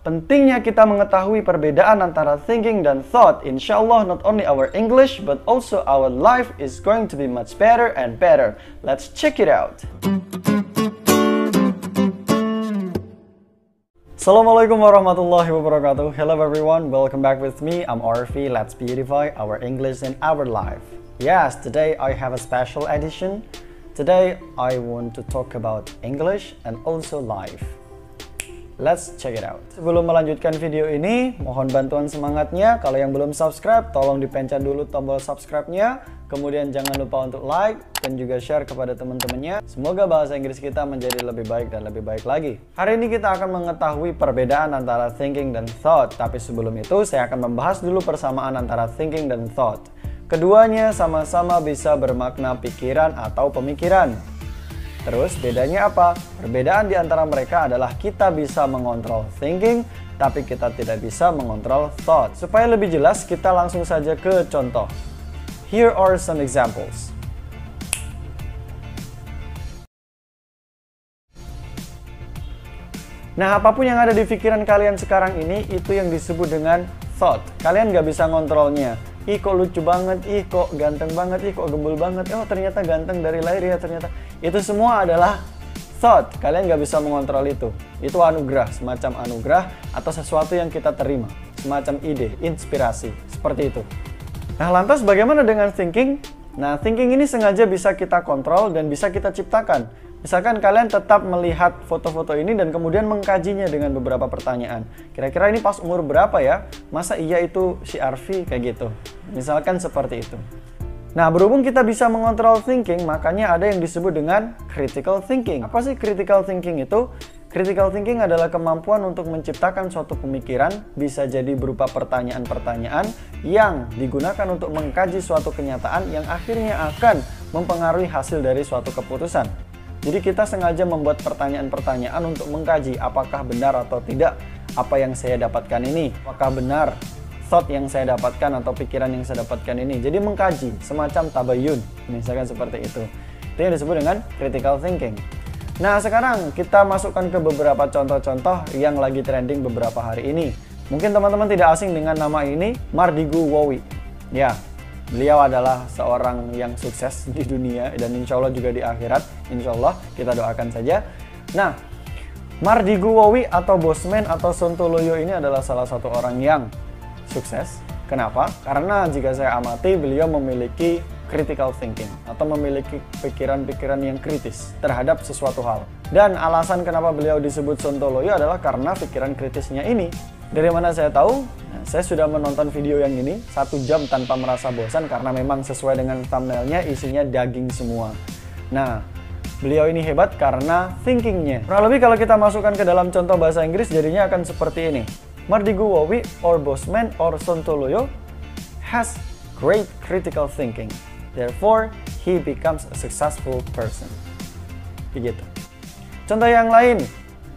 Pentingnya kita mengetahui perbedaan antara thinking dan thought. Insya Allah not only our English but also our life is going to be much better and better. Let's check it out. Assalamualaikum warahmatullahi wabarakatuh. Hello everyone, welcome back with me. I'm Arfi. Let's beautify our English and our life. Yes, today I have a special edition. Today I want to talk about English and also life. Let's check it out. Sebelum melanjutkan video ini, mohon bantuan semangatnya. Kalau yang belum subscribe, tolong dipencet dulu tombol subscribe-nya. Kemudian jangan lupa untuk like dan juga share kepada teman-temannya. Semoga bahasa Inggris kita menjadi lebih baik dan lebih baik lagi. Hari ini kita akan mengetahui perbedaan antara thinking dan thought. Tapi sebelum itu, saya akan membahas dulu persamaan antara thinking dan thought. Keduanya sama-sama bisa bermakna pikiran atau pemikiran. Terus bedanya apa? Perbedaan di antara mereka adalah kita bisa mengontrol thinking, tapi kita tidak bisa mengontrol thought. Supaya lebih jelas, kita langsung saja ke contoh. Here are some examples. Nah, apapun yang ada di pikiran kalian sekarang ini, itu yang disebut dengan thought. Kalian nggak bisa ngontrolnya. Ih kok lucu banget, ih kok ganteng banget, ih kok gembul banget, oh ternyata ganteng dari lahir ya ternyata. Itu semua adalah thought, kalian nggak bisa mengontrol itu. Itu anugerah, semacam anugerah atau sesuatu yang kita terima. Semacam ide, inspirasi, seperti itu. Nah lantas bagaimana dengan thinking? Nah thinking ini sengaja bisa kita kontrol dan bisa kita ciptakan. Misalkan kalian tetap melihat foto-foto ini dan kemudian mengkajinya dengan beberapa pertanyaan. Kira-kira ini pas umur berapa ya? Masa iya itu si Arfi kayak gitu? Misalkan seperti itu. Nah, berhubung kita bisa mengontrol thinking, makanya ada yang disebut dengan critical thinking. Apa sih critical thinking itu? Critical thinking adalah kemampuan untuk menciptakan suatu pemikiran, bisa jadi berupa pertanyaan-pertanyaan yang digunakan untuk mengkaji suatu kenyataan yang akhirnya akan mempengaruhi hasil dari suatu keputusan. Jadi kita sengaja membuat pertanyaan-pertanyaan untuk mengkaji apakah benar atau tidak apa yang saya dapatkan ini. Apakah benar thought yang saya dapatkan atau pikiran yang saya dapatkan ini. Jadi mengkaji, semacam tabayun, misalkan seperti itu. Itu yang disebut dengan critical thinking. Nah sekarang kita masukkan ke beberapa contoh-contoh yang lagi trending beberapa hari ini. Mungkin teman-teman tidak asing dengan nama ini, Mardigu Wowi. Ya, beliau adalah seorang yang sukses di dunia dan insya Allah juga di akhirat. Insya Allah kita doakan saja. Nah, Mardigu Wowi atau Bosman atau Sontoloyo ini adalah salah satu orang yang sukses. Kenapa? Karena jika saya amati beliau memiliki critical thinking atau memiliki pikiran-pikiran yang kritis terhadap sesuatu hal. Dan alasan kenapa beliau disebut Sontoloyo adalah karena pikiran kritisnya ini. Dari mana saya tahu? Nah, saya sudah menonton video yang ini 1 jam tanpa merasa bosan karena memang sesuai dengan thumbnailnya isinya daging semua. Nah, beliau ini hebat karena thinkingnya. Kurang lebih kalau kita masukkan ke dalam contoh bahasa Inggris jadinya akan seperti ini. Mardigu Wowi or Bosman or Sontoloyo has great critical thinking. Therefore, he becomes a successful person. Begitu. Contoh yang lain.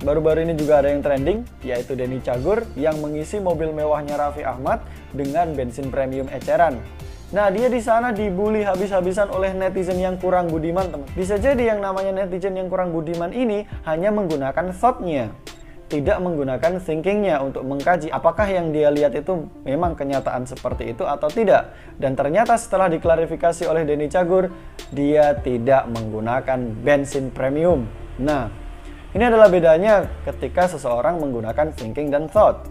Baru-baru ini juga ada yang trending, yaitu Denny Cagur yang mengisi mobil mewahnya Raffi Ahmad dengan bensin premium eceran. Nah, dia di sana dibully habis-habisan oleh netizen yang kurang budiman, teman. Bisa jadi yang namanya netizen yang kurang budiman ini hanya menggunakan thought-nya, tidak menggunakan thinking-nya untuk mengkaji apakah yang dia lihat itu memang kenyataan seperti itu atau tidak. Dan ternyata setelah diklarifikasi oleh Denny Cagur, dia tidak menggunakan bensin premium. Nah, ini adalah bedanya ketika seseorang menggunakan thinking dan thought.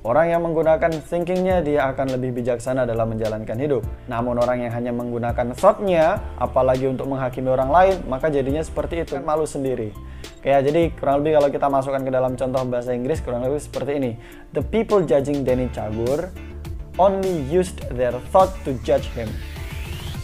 Orang yang menggunakan thinkingnya dia akan lebih bijaksana dalam menjalankan hidup. Namun orang yang hanya menggunakan thought-nya, apalagi untuk menghakimi orang lain, maka jadinya seperti itu, malu sendiri. Kayak jadi kurang lebih kalau kita masukkan ke dalam contoh bahasa Inggris kurang lebih seperti ini. The people judging Denny Cagur only used their thought to judge him.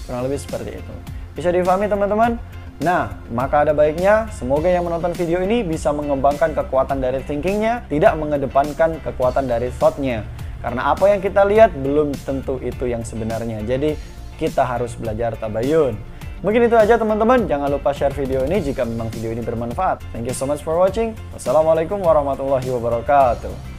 Kurang lebih seperti itu. Bisa difahami teman-teman? Nah, maka ada baiknya semoga yang menonton video ini bisa mengembangkan kekuatan dari thinkingnya, tidak mengedepankan kekuatan dari thought-nya. Karena apa yang kita lihat belum tentu itu yang sebenarnya. Jadi, kita harus belajar tabayun. Mungkin itu aja teman-teman. Jangan lupa share video ini jika memang video ini bermanfaat. Thank you so much for watching. Wassalamualaikum warahmatullahi wabarakatuh.